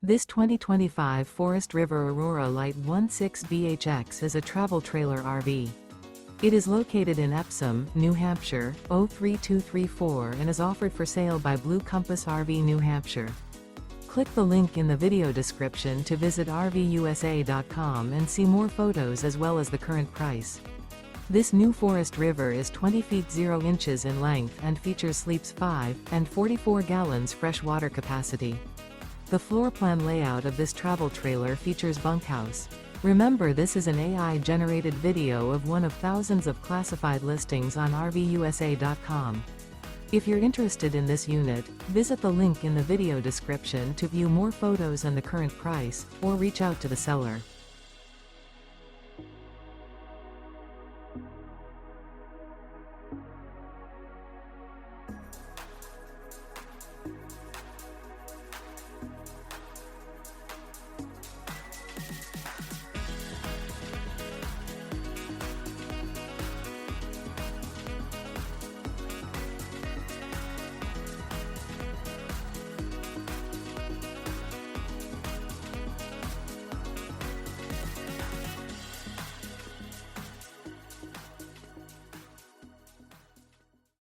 This 2025 Forest River Aurora Light 16BHX is a travel trailer RV. It is located in Epsom, New Hampshire, 03234 and is offered for sale by Blue Compass RV New Hampshire. Click the link in the video description to visit RVUSA.com and see more photos as well as the current price. This new Forest River is 20 feet 0 inches in length and features sleeps 5 and 44 gallons fresh water capacity. The floor plan layout of this travel trailer features bunkhouse. Remember, this is an AI-generated video of one of thousands of classified listings on RVUSA.com. If you're interested in this unit, visit the link in the video description to view more photos and the current price, or reach out to the seller.